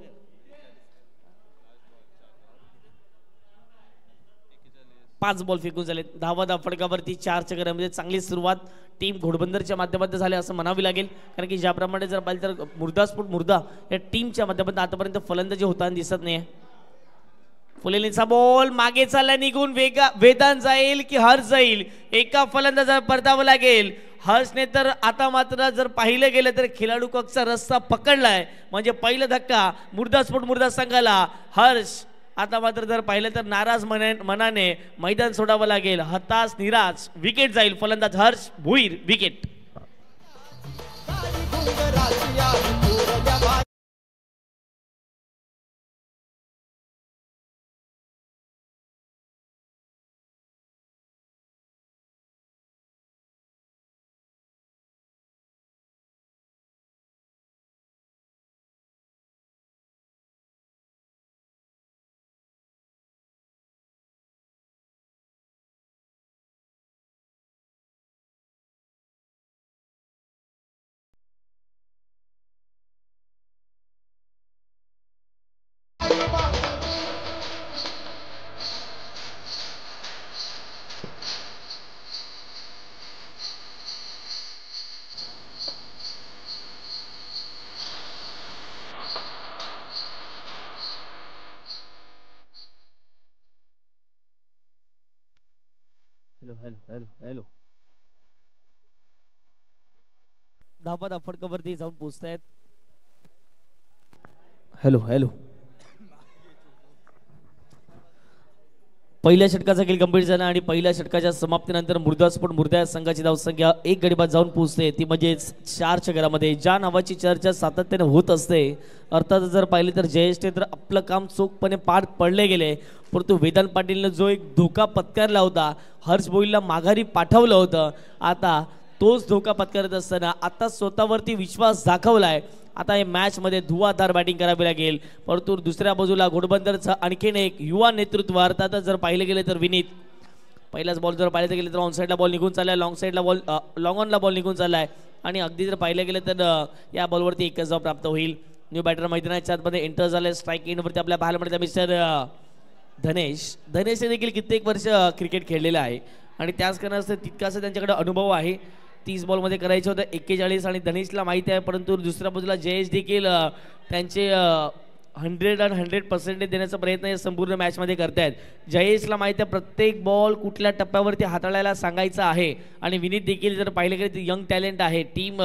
[SPEAKER 2] पाच बॉल फेकून झाले. धावा फटकावरती 4 चक्रामध्ये चांगली सुरुवात टीम घोडबंदरच्या माध्यमातून झाली असं म्हणावी लागेल, कारण की ज्याप्रमाणे जर पाहिलं तर मुर्दा स्पोर्ट मुर्दा या टीमच्या माध्यमातून आतापर्यंत फलंदाजी होताना दिसत नाही. फुलेलीचा बॉल मागे चालला निघून. वेदांत जाईल की हर्ष जाईल, एका फलंदाजाला परतावं लागेल. हर्षने तर आता मात्र जर पाहिलं गेलं तर खेळाडू कक्षाचा रस्ता पकडलाय, म्हणजे पहिला धक्का मुर्दा स्पोर्ट मुर्दा संघाला. हर्ष आता मात्र जर पाहिलं तर नाराज मनाने मैदान सोडावं लागेल. हताश निराश विकेट जाईल. फलंदाज हर्ष भोईर विकेट. हॅलो धापा फटकावरती जाऊन पोहोचतायत. हॅलो पहिल्या षटकाचा खेळ कंप्लीट झाला आणि पहिल्या षटकाच्या समाप्तीनंतर मुर्दा स्पोर्ट मुर्दा संघाची धावसंख्या 1 गडी बाद जाऊन पोहोचते, ती म्हणजे 4 चक्रामध्ये. ज्या नावाची चर्चा सातत्याने होत असते, अर्थात जर पाहिले तर जयेशने तर आपलं काम चोखपणे पार पडले गेले, परंतु वेदांत पाटीलने जो एक धोका पत्करला होता, हर्ष भोईरला माघारी पाठवलं होतं, आता तोच धोका पत्करत असताना आता स्वतःवरती विश्वास दाखवलाय. आता या मॅचमध्ये धुवाधार बॅटिंग करावी लागेल. परंतु दुसऱ्या बाजूला घोडबंदरचं आणखीन एक युवा नेतृत्व, अर्थात जर पाहिले गेले तर विनीत. पहिलाच बॉल जर पाहिलं गेलं तर ऑन साईडला बॉल निघून चाललाय, लॉंग साईडला बॉल लॉंग ऑनला बॉल निघून चाललाय आणि अगदी जर पाहिलं गेलं तर या बॉलवरती एकच धाव प्राप्त होईल. न्यू बॅटर मैदानाच्या आतमध्ये एंटर झाले. स्ट्राईक एंडवरती आपल्या पाहायला मिळतं मिस्टर धनेशने देखील कित्येक वर्ष क्रिकेट खेळलेलं आहे आणि त्याच कारणास्तव तितकासा त्यांच्याकडे अनुभव आहे. 30 बॉलमध्ये करायचे होतं 41 आणि धनेशला माहिती आहे, परंतु दुसऱ्या बाजूला जयेश देखील त्यांचे 100% देण्याचा प्रयत्न या संपूर्ण मॅचमध्ये करतायत. जयेशला माहिती आहे प्रत्येक बॉल कुठल्या टप्प्यावरती हाताळायला सांगायचा आहे आणि विनीत देखील जर पाहिलं गेलं तर यंग टॅलेंट आहे. टीम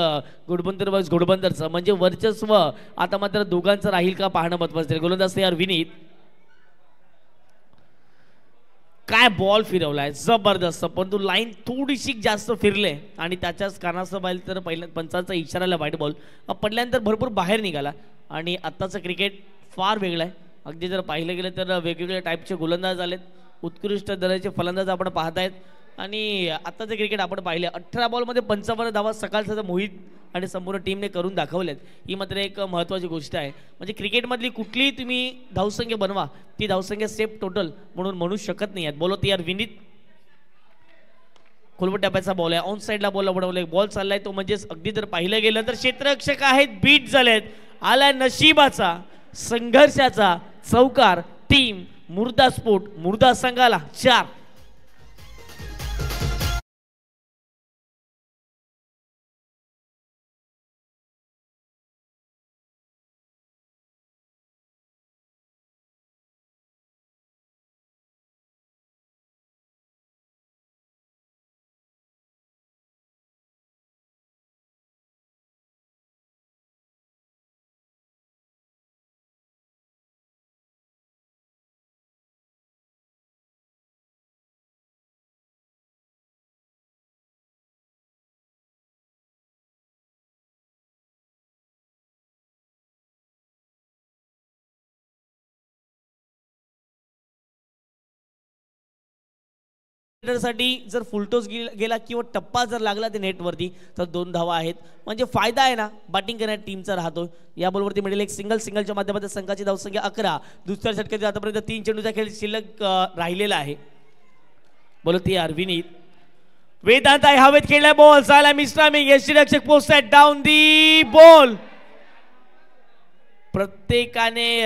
[SPEAKER 2] घोडबंदरचं म्हणजे वर्चस्व आता मात्र दोघांचं राहील का पाहणं महत्त्वाचं आहे. गोलंदाज तयार विनीत. काय बॉल फिरवलाय जबरदस्त, परंतु लाईन थोडीशी जास्त फिरले आणि त्याच्याच कारणास्तव पाहिलं तर पहिल्या पंचांचा इशाराला व्हाईट बॉल पडल्यानंतर भरपूर बाहेर निघाला. आणि आत्ताचं क्रिकेट फार वेगळं आहे. अगदी जर पाहिलं गेलं तर वेगवेगळ्या टाईपचे गोलंदाज आलेत, उत्कृष्ट दर्जाचे फलंदाज आपण पाहतायत. आणि आत्ताचं क्रिकेट आपण पाहिले 18 बॉलमध्ये 55 धावा सकाळचा मोहित आणि संपूर्ण टीमने करून दाखवल्यात. ही मात्र एक महत्त्वाची गोष्ट आहे. म्हणजे क्रिकेटमधली कुठलीही तुम्ही धावसंख्या बनवा, ती धावसंख्या सेफ टोटल म्हणून म्हणू शकत नाही आहेत. बोलत यार विनीत खोलवट टप्प्याचा बॉल आहे, ऑन साईडला बॉल बनवलाय, बॉल चाललाय तो म्हणजेच अगदी जर पाहिलं गेलं तर क्षेत्ररक्षक आहेत बीट झालेत. आलाय नशिबाचा संघर्षाचा चौकार. टीम मुर्दा स्पोर्ट मुर्दा संघाला 4. साठी जर फुलटॉस गेला किंवा टप्पा जर लागला ते नेटवरती तर 2 धावा आहेत. म्हणजे फायदा आहे ना बॅटिंग करण्यात टीमचा राहतो. या बॉलवरती मिळेल एक सिंगलच्या माध्यमातून संघाची धावसंख्या 11. दुसऱ्या षटकात आतापर्यंत 3 चेंडूचा खेळ शिल्लक राहिलेला आहे. बोलत यार विनीत वेदांत आहे हवेत खेळलाय, बॉल झाला मिस्ट्रामिंग, यष्टीरक्षक पोस्टेड डाऊन दी बॉल. प्रत्येकाने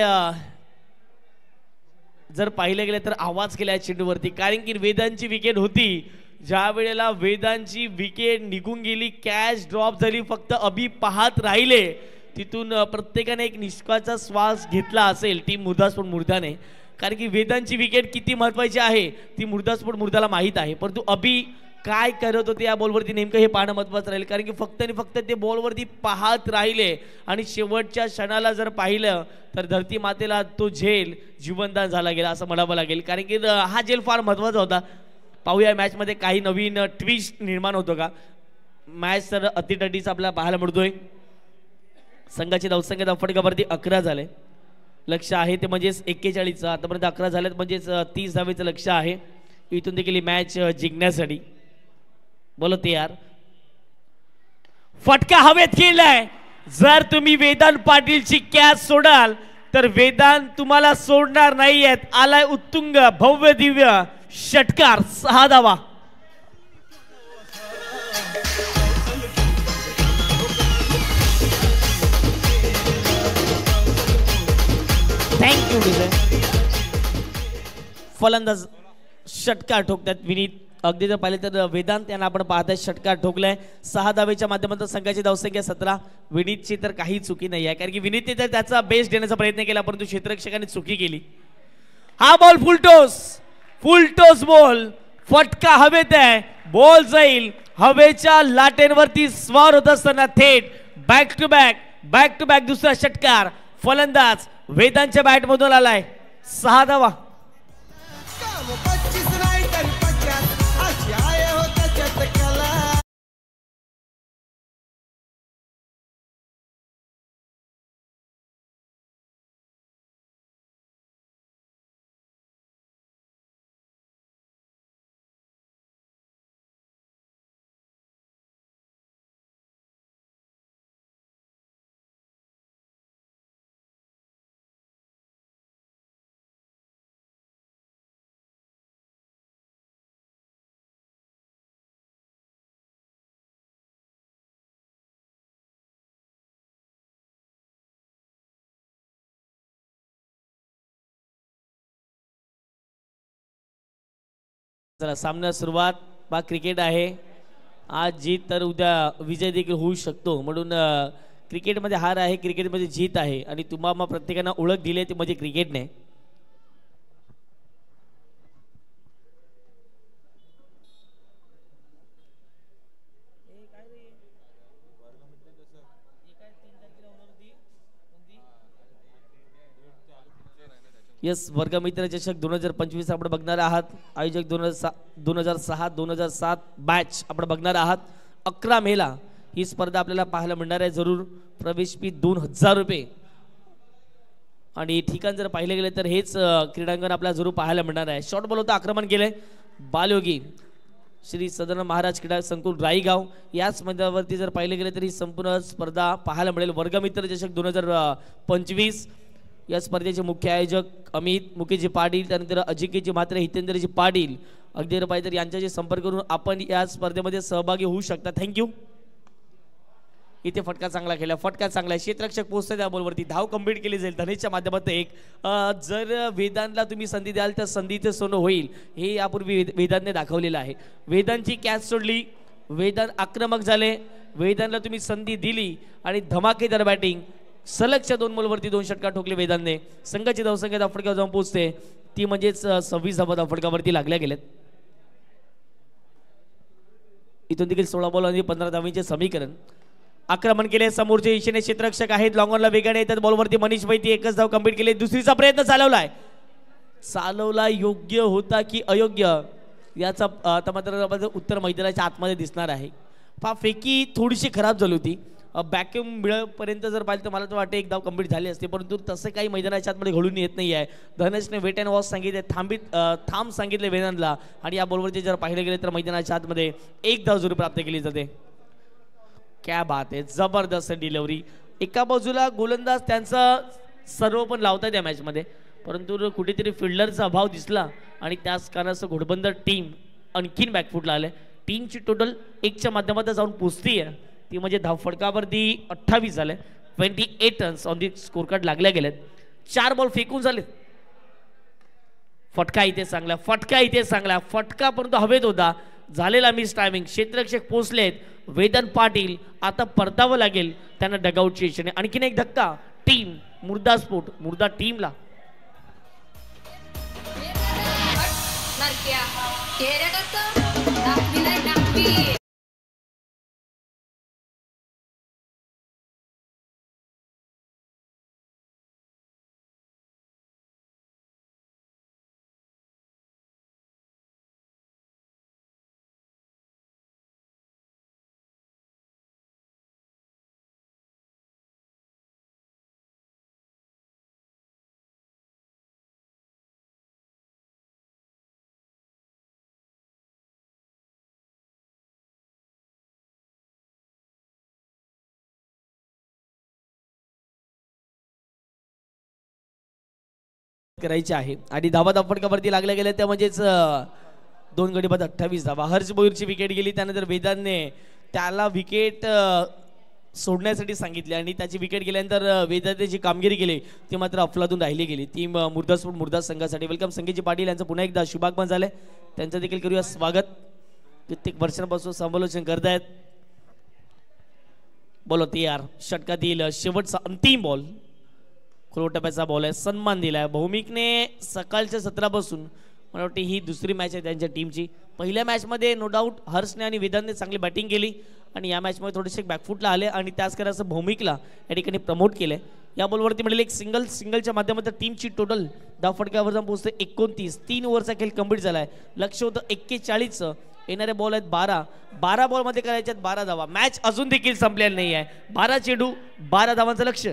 [SPEAKER 2] जर पाहिलं गेलं तर आवाज केला चेंडूवरती, कारण की वेदांची विकेट होती. ज्या वेळेला वेदांची विकेट निघून गेली, कॅच ड्रॉप झाली, फक्त अभि पाहत राहिले, तिथून प्रत्येकाने एक निष्काचा श्वास घेतला असेल टीम मुर्दास्पोर्ट मुर्दाने. कारण की वेदांची विकेट किती महत्वाची आहे ती मुर्दास्पोर्ट मुर्दाला माहीत आहे. परंतु अभि काय करत होते या बॉलवरती नेमकं हे पाहणं महत्वाचं राहील. कारण की फक्त आणि फक्त ते बॉलवरती पाहत राहिले आणि शेवटच्या क्षणाला जर पाहिलं तर धरती मातेला तो झेल जीवनदान झाला गेला असं म्हणावं लागेल. कारण की हा झेल फार महत्वाचा होता. पाहूया मॅचमध्ये काही नवीन ट्विस्ट निर्माण होतो का. मॅच तर अतिटटीचा आपल्याला पाहायला मिळतोय. संघाची धावसंख्या फटकावरती 11 झाले. लक्ष आहे ते म्हणजेच 41. आतापर्यंत 11 झालेत म्हणजेच 30 धावेचं लक्ष आहे इथून देखील ही मॅच जिंकण्यासाठी. बोलत यार फटका हवेत खेळलाय. जर तुम्ही वेदांत पाटीलची कॅच सोडाल तर वेदांत तुम्हाला सोडणार नाहीयेत. आलाय उत्तुंग भव्य दिव्य षटकार 6 धावा. थँक्यू. फलंदाज षटकार ठोकतात विनीत. अगदी जर पाहिले तर वेदांत यांना आपण पाहताय षटकार ठोकलाय. 6 धावेच्या माध्यमातून संघाची धावसंख्या 17. विनीतची तर काही चुकी नाही आहे, कारण की विनीतने तर त्याचा बेस्ट देण्याचा प्रयत्न केला परंतु क्षेत्ररक्षकाने चुकी केली. हा बॉल फुलटॉस बॉल, फटका हवेत आहे, बॉल जाईल हवेच्या लाटेंवरती स्वार होत असताना थेट बॅक टू बॅक दुसरा षटकार. फलंदाज वेदांतच्या बॅट मधून आलाय. 6 धावा. चला सामना सुरुवात. बा क्रिकेट आहे, आज जीत तर उद्या विजय देखील होऊ शकतो. म्हणून क्रिकेटमध्ये हार आहे, क्रिकेटमध्ये जीत आहे आणि तुम्हाला प्रत्येकानं ओळख दिली ती म्हणजे क्रिकेटने. यस, वर्गमित्र चषक 2025 आपण बघणार आहात. आयोजक 2006 2007 बॅच आपण बघणार आहात. 11 मेला ही स्पर्धा आपल्याला पाहायला मिळणार आहे. जरूर प्रवेश फी 2000 रुपये. आणि ठिकाण जर पाहिले गेले तर हेच क्रीडांगण आपल्याला जरूर पाहायला मिळणार आहे. शॉर्ट बॉल होता, आक्रमण केले बालयोगी श्री सदन महाराज क्रीडा संकुल राईगाव. याच मैदानावरती जर पाहिले गेले तर ही संपूर्ण स्पर्धा पाहायला मिळेल. वर्गमित्र चषक 2025 या स्पर्धेचे मुख्य आयोजक अमित मुकेशजी पाटील, त्यानंतर अजिंक्यजी म्हात्रे, हितेंद्रजी पाटील, अगदी पाहिजे यांच्याशी संपर्क करून आपण या स्पर्धेमध्ये सहभागी होऊ शकता. थँक्यू. इथे फटका चांगला खेळला, फटका चांगला आहे. क्षेत्ररक्षक पोहोचते त्या बॉलवरती, धाव कंप्लीट केली जाईल धनेशच्या माध्यमातून एक. जर वेदांतला तुम्ही संधी द्याल तर संधीचे सोनं होईल, हे यापूर्वी वेदांतने दाखवलेलं आहे. वेदांतची कॅच सोडली, वेदांत आक्रमक झाले, वेदांतला तुम्ही संधी दिली आणि धमाकेदार बॅटिंग. सलगच्या 2 बॉलवरती 2 षटकार ठोकले वेदांतने. संघाची धावसंख्या फटक्यावर जाऊन पोहोचते ती म्हणजेच 26 धावा फटकावरती लागल्या गेल्यात. इथून देखील 16 बॉल आणि 15 धावांचे समीकरण. आक्रमण केले समोरचे ईशान्य क्षेत्ररक्षक आहेत, लॉंगॉनला वेगाने येतात. बॉलवरती मनीष वैती एकच धाव कंप्लीट केली. दुसरीचा प्रयत्न चालवला योग्य होता की अयोग्य याचा आता मात्र उत्तर मैदानाच्या आतमध्ये दिसणार आहे. फेकी थोडीशी खराब झाली होती. बॅक्यूम मिळेपर्यंत जर पाहिलं तर मला तर वाटतं एक धाव कंप्लीट झाली असते, परंतु तसं काही मैदानाच्या आतमध्ये घडून येत नाही आहे. धनेशने वेट अँड वॉच सांगितले, थांब सांगितले वेदांतला, आणि या बॉलवरती जर पाहिले गेले तर मैदानाच्या आतमध्ये एक धाव जरूर प्राप्त केली जाते. क्या बात आहे, जबरदस्त डिलिव्हरी. एका बाजूला गोलंदाज त्यांचा सर्व पण लावतात या मॅचमध्ये, परंतु कुठेतरी फिल्डरचा अभाव दिसला आणि त्याच कारणाचं घोडबंद टीम आणखीन बॅकफुटला आले. टीमची टोटल 1च्या माध्यमातून जाऊन पोचती आहे, ती म्हणजे धाव फटकावरती 28 झाले. 28 runs on the score card लागल्या गेलेत. 4 बॉल फेकून झालेत. फटका इथे चांगला, फटका परंतु हवेत होता, झालेला मिस टायमिंग. क्षेत्ररक्षक पोहोचलेत वेदांत पाटील, आता परतावं लागेल त्यांना डगआउटची इच्छेने. आणखीन एक धक्का, टीम मुर्दा टीमला. करायचे आहे आणि धावा फटकावरती लागल्या गेल्या त्या म्हणजेच 2 गडी बाद 28 धावा. हर्ष बोईरची विकेट गेली, त्यानंतर वेदांतने त्याला विकेट सोडण्यासाठी सांगितले आणि त्याची विकेट गेल्यानंतर वेदांतने जी कामगिरी केली ती मात्र अफलातून राहिली गेली. ती मुर्दास संघासाठी वेलकम. संकेतजी पाटील यांचं पुन्हा एकदा शुभागमन झाले, त्यांचं देखील करूया स्वागत. कित्येक वर्षांपासून समालोचन करतायत. बोलो तयार, षटकातील शेवटचा अंतिम बॉल, टप्प्याचा बॉल आहे, सन्मान दिलाय. भौमिकने सकाळच्या सत्रापासून मला वाटते ही दुसरी मॅच आहे त्यांच्या टीमची. पहिल्या मॅचमध्ये नो डाऊट हर्षने आणि वेदांतने चांगली बॅटिंग केली आणि या मॅचमध्ये थोडेसे बॅकफुटला आले आणि त्याच करायचं भौमिकला या ठिकाणी प्रमोट केले. या बॉलवरती मिळेल एक सिंगलच्या माध्यमातून टीमची टोटल धाव फटक्यावर जाऊन पोहोचते 29. 3 ओव्हरचा खेळ कंप्लीट झालाय. लक्ष होतं 41चं. येणारे बॉल आहेत 12 बॉलमध्ये करायचे आहेत 12 धावा. मॅच अजून देखील संपलेली नाही आहे. 12 चेंडू 12 धावांचं लक्ष.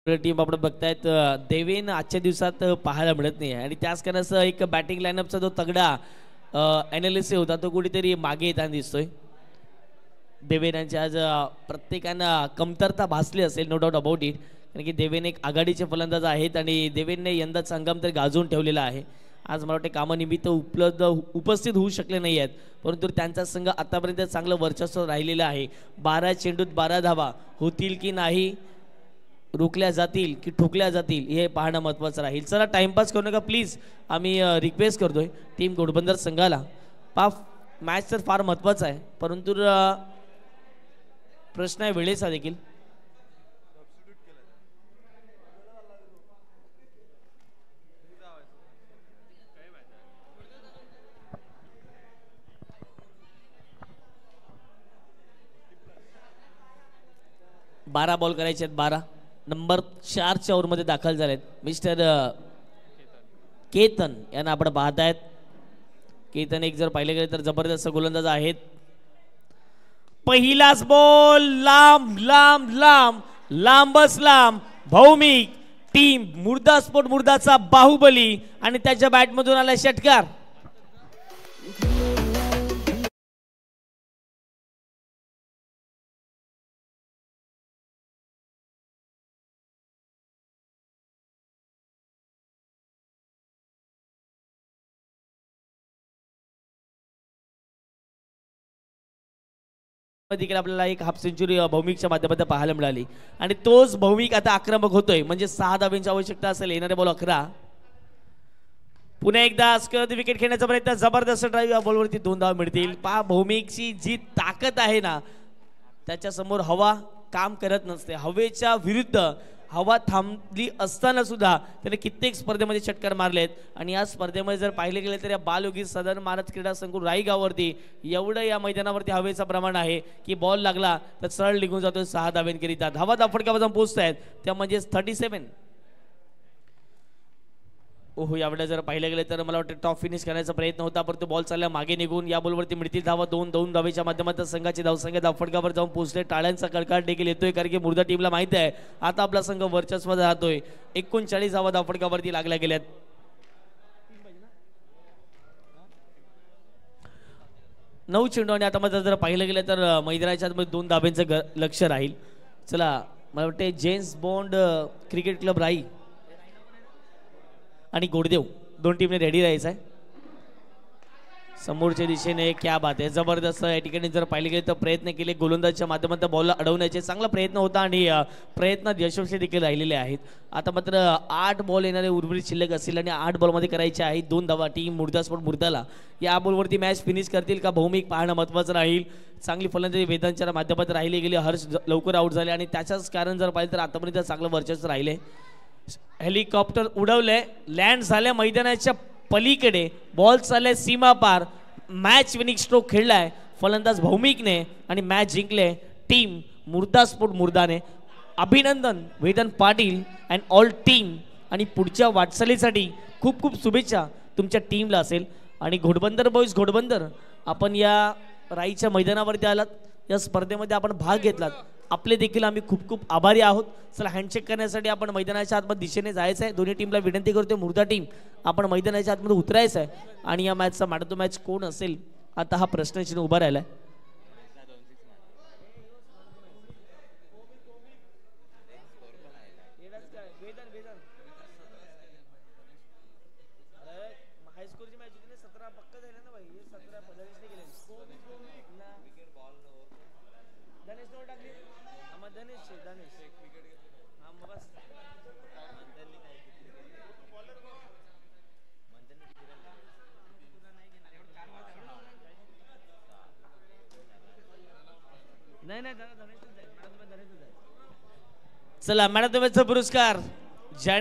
[SPEAKER 2] टीम आपण बघतायत देवेन आजच्या दिवसात पाहायला मिळत नाही आणि त्याच कारणाचं एक बॅटिंग लाईनअपचा जो तगडा ॲनालिसिस होता तो कुठेतरी मागे येताना दिसतोय. देवेन यांच्या आज प्रत्येकांना कमतरता भासली असेल, नो डाऊट अबाउट इट, कारण की देवेन एक आघाडीचे फलंदाज आहेत आणि देवेनने यंदा संगम तर गाजवून ठेवलेला आहे. आज मला वाटते कामानिमित्त उपस्थित होऊ शकले नाही आहेत, परंतु त्यांचा संघ आतापर्यंत चांगलं वर्चस्व राहिलेलं आहे. 12 चेंडूत 12 धावा होतील की नाही, रोखल्या जातील की ठोकल्या जातील हे पाहणं महत्त्वाचं राहील. चला टाइमपास करू नका प्लीज, आम्ही रिक्वेस्ट करतोय टीम घोडबंदर संघाला. मॅच तर फार महत्त्वाचा आहे, परंतु प्रश्न आहे वेळेचा देखील. बारा बॉल करायचे आहेत. 12 नंबर 4च्या ओव्हरमध्ये दाखल झालेत मिस्टर केतन यांना आपण पाहतायत. केतन एक जर पाहिले गेले तर जबरदस्त गोलंदाज आहेत. पहिलाच बॉल लांब लांब लांब लांबच लांब, भौमिक टीम मुर्दा स्पोर्ट मुर्दाचा बाहुबली आणि त्याच्या बॅटमधून आला षटकार. देखील आपल्याला एक हाफ सेंचुरी भौमिकच्या माध्यमातून पाहायला मिळाली आणि तोच भौमिक आता आक्रमक होतोय, म्हणजे 6 धाब्यांची आवश्यकता असेल. येणारे बॉल 11. पुन्हा एकदा विकेट खेळण्याचा प्रयत्न, जबरदस्त ड्राईव्ह, या बॉलवरती 2 धावा मिळतील. पहा भौमिकची जी ताकद आहे ना, त्याच्या समोर हवा काम करत नसते. हवेच्या विरुद्ध हवा थांबली असताना सुद्धा त्याने कित्येक स्पर्धेमध्ये षटकार मारलेत आणि या स्पर्धेमध्ये जर पाहिले गेले तर या बालयोगी सदन महाराज क्रीडा संकुल राईगाववरती एवढं या मैदानावरती हवेचं प्रमाण आहे की बॉल लागला तर सरळ निघून जातो 6 धाब्यांकरिता. धावा दाफडक्यावर जाऊन पोहोचत आहेत त्या म्हणजे 37. ओहो, यावेळेला जर पाहिलं गेलं तर मला वाटतं टॉप फिनिश करण्याचा प्रयत्न होता, परंतु बॉल चालला मागे निघून. या बॉलवरती मिळतील धावा 2 धावेच्या माध्यमातून संघाची धावसंख्या धावफडकावर जाऊन पोहोचले. टाळ्यांचा कडकाट देखील येतोय, कारण की मुर्दा टीमला माहिती आहे आता आपला संघ वर्चस्वात राहतोय. 39 धावा धावफडकावरती लागल्या गेल्यात. 9 चेंडू आणि आता मध्ये जर पाहिलं गेलं तर मैदानाच्या आतमध्ये 2 धाब्यांचं लक्ष राहील. चला मला वाटते जेम्स बॉन्ड क्रिकेट क्लब राही आणि गोडदेव 2 टीमने रेडी राहायचं आहे. समोरच्या दिशेने क्या बात आहे, जबरदस्त या ठिकाणी जर पाहिले गेले तर प्रयत्न केले गोलंदाजच्या माध्यमातून बॉलला अडवण्याचे, चांगला प्रयत्न होता आणि प्रयत्न यशस्वी देखील राहिलेले आहेत. आता मात्र 8 बॉल येणारे उर्वरित शिल्लक असतील आणि 8 बॉलमध्ये करायचे आहेत 2 धावा. टीम मुर्दा स्पोर्ट मुर्दाला या बॉलवरती मॅच फिनिश करतील का भौमिक पाहणं महत्त्वाचं राहील. चांगली फलंदाजी वेदांच्या माध्यमातून राहिली गेली. हर्ष लवकर आउट झाले आणि त्याच्याच कारण जर पाहिलं तर आतापर्यंत चांगलं वर्चस्व राहिले. हेलिकॉप्टर उडवले, लँड झाल्या मैदानाच्या पलीकडे, बॉल चालले सीमा पार, मॅच विनिंग स्ट्रोक खेळलाय फलंदाज भौमिकने आणि मॅच जिंकले टीम मुर्दा स्पोर्ट मुर्दाने. अभिनंदन वेदन पाटील अँड ऑल टीम आणि पुढच्या वाटचालीसाठी खूप खूप शुभेच्छा तुमच्या टीमला असेल. आणि घोडबंदर बॉईज घोडबंदर, आपण या राईच्या मैदानावरती आलात, या स्पर्धेमध्ये आपण भाग घेतलात, आपले देखील आम्ही खूप खूप आभारी आहोत. चला हँडशेक करण्यासाठी आपण मैदानाच्या आतमध्ये दिशेने जायचं आहे. दोन्ही टीमला विनंती करतोय, मुर्दा टीम आपण मैदानाच्या आतमध्ये उतरायचं आहे आणि या मॅचचा मॅन ऑफ द मॅच कोण असेल आता हा प्रश्नचिन्ह उभा राहिलाय. चला मॅन ऑफ द मॅचचा पुरस्कार ज्याने